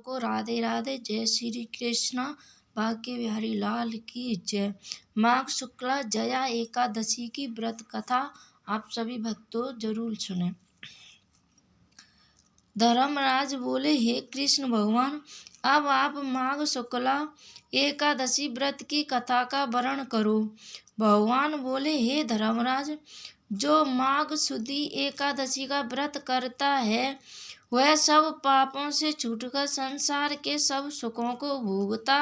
सबको राधे राधे। जय श्री कृष्णा। बांके बिहारी लाल की जय। माघ शुक्ला जया एकादशी की व्रत कथा आप सभी भक्तों जरूर सुने। धर्मराज बोले, हे कृष्ण भगवान, अब आप माघ शुक्ला एकादशी व्रत की कथा का वर्णन करो। भगवान बोले, हे धर्मराज, जो माघ शुद्धि एकादशी का व्रत करता है वह सब पापों से छूटकर संसार के सब सुखों को भोगता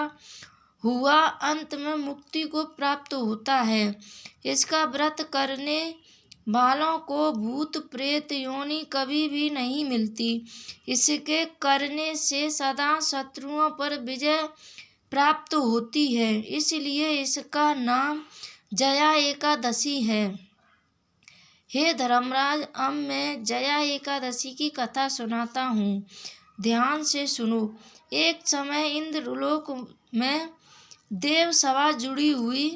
हुआ अंत में मुक्ति को प्राप्त होता है। इसका व्रत करने वालों को भूत प्रेत योनि कभी भी नहीं मिलती। इसके करने से सदा शत्रुओं पर विजय प्राप्त होती है, इसलिए इसका नाम जया एकादशी है। हे धर्मराज, अब मैं जया एकादशी की कथा सुनाता हूँ, ध्यान से सुनो। एक समय इंद्रलोक में देव सभा जुड़ी हुई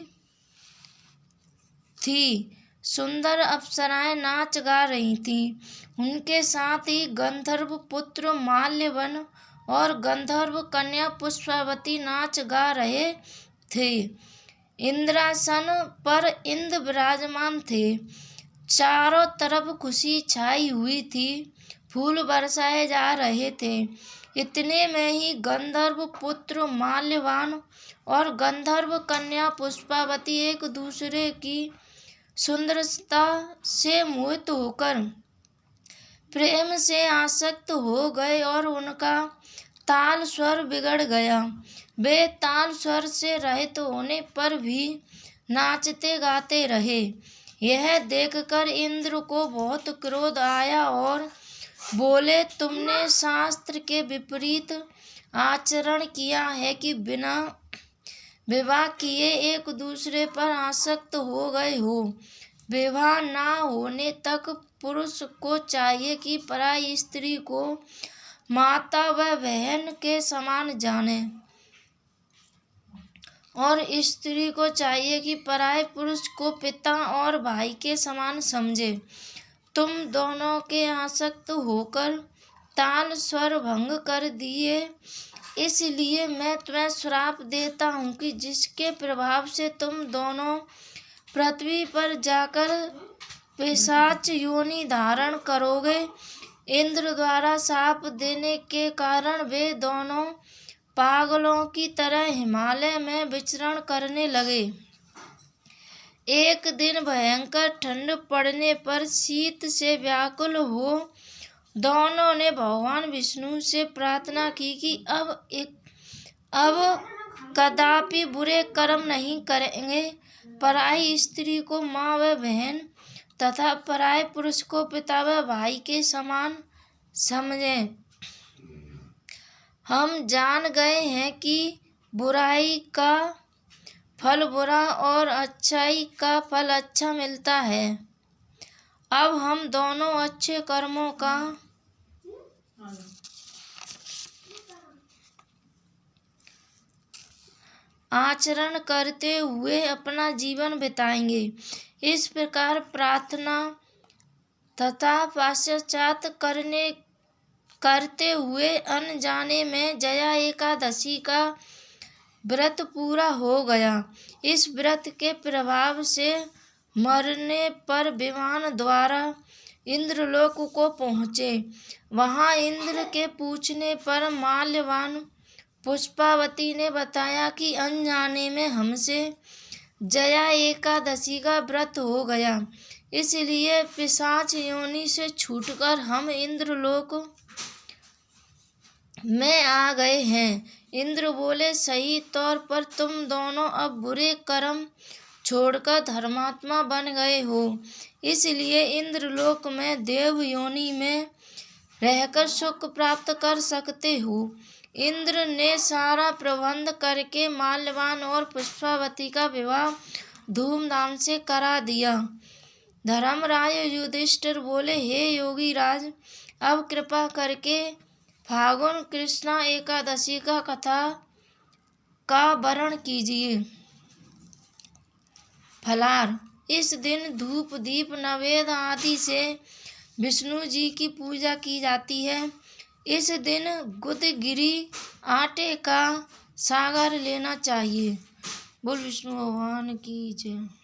थी। सुंदर अप्सराएं नाच गा रही थीं। उनके साथ ही गंधर्व पुत्र माल्यवन और गंधर्व कन्या पुष्पावती नाच गा रहे थे। इंद्रासन पर इंद्र विराजमान थे। चारों तरफ खुशी छाई हुई थी। फूल बरसाए जा रहे थे। इतने में ही गंधर्व पुत्र माल्यवान और गंधर्व कन्या पुष्पावती एक दूसरे की सुंदरता से मोहित होकर प्रेम से आसक्त हो गए और उनका ताल स्वर बिगड़ गया। वे ताल स्वर से रहित होने पर भी नाचते गाते रहे। यह देखकर इंद्र को बहुत क्रोध आया और बोले, तुमने शास्त्र के विपरीत आचरण किया है कि बिना विवाह किए एक दूसरे पर आसक्त हो गए हो। विवाह ना होने तक पुरुष को चाहिए कि पराई स्त्री को माता व बहन के समान जाने और स्त्री को चाहिए कि पराये पुरुष को पिता और भाई के समान समझे। तुम दोनों के आसक्त होकर ताल स्वर भंग कर दिए, इसलिए मैं तुम्हें श्राप देता हूँ कि जिसके प्रभाव से तुम दोनों पृथ्वी पर जाकर पिशाच योनि धारण करोगे। इंद्र द्वारा शाप देने के कारण वे दोनों पागलों की तरह हिमालय में विचरण करने लगे। एक दिन भयंकर ठंड पड़ने पर शीत से व्याकुल हो दोनों ने भगवान विष्णु से प्रार्थना की कि अब कदापि बुरे कर्म नहीं करेंगे। पराई स्त्री को माँ व बहन तथा पराये पुरुष को पिता व भाई के समान समझें। हम जान गए हैं कि बुराई का फल बुरा और अच्छाई का फल अच्छा मिलता है। अब हम दोनों अच्छे कर्मों का आचरण करते हुए अपना जीवन बिताएंगे। इस प्रकार प्रार्थना तथा पश्चाताप करते हुए अनजाने में जया एकादशी का व्रत पूरा हो गया। इस व्रत के प्रभाव से मरने पर विमान द्वारा इंद्रलोक को पहुँचे। वहाँ इंद्र के पूछने पर माल्यवान पुष्पावती ने बताया कि अनजाने में हमसे जया एकादशी का व्रत हो गया, इसलिए पिशाच योनि से छूटकर हम इंद्रलोक में आ गए हैं। इंद्र बोले, सही तौर पर तुम दोनों अब बुरे कर्म छोड़कर धर्मात्मा बन गए हो, इसलिए इंद्रलोक में देव योनि में रहकर सुख प्राप्त कर सकते हो। इंद्र ने सारा प्रबंध करके माल्यवान और पुष्पावती का विवाह धूमधाम से करा दिया। धर्मराज युधिष्ठिर बोले, हे योगी राज, अब कृपा करके फागुन कृष्णा एकादशी का कथा का वर्णन कीजिए। फलार, इस दिन धूप दीप नैवेद्य आदि से विष्णु जी की पूजा की जाती है। इस दिन गुदगिरी आटे का सागर लेना चाहिए। बोल विष्णु भगवान की जय।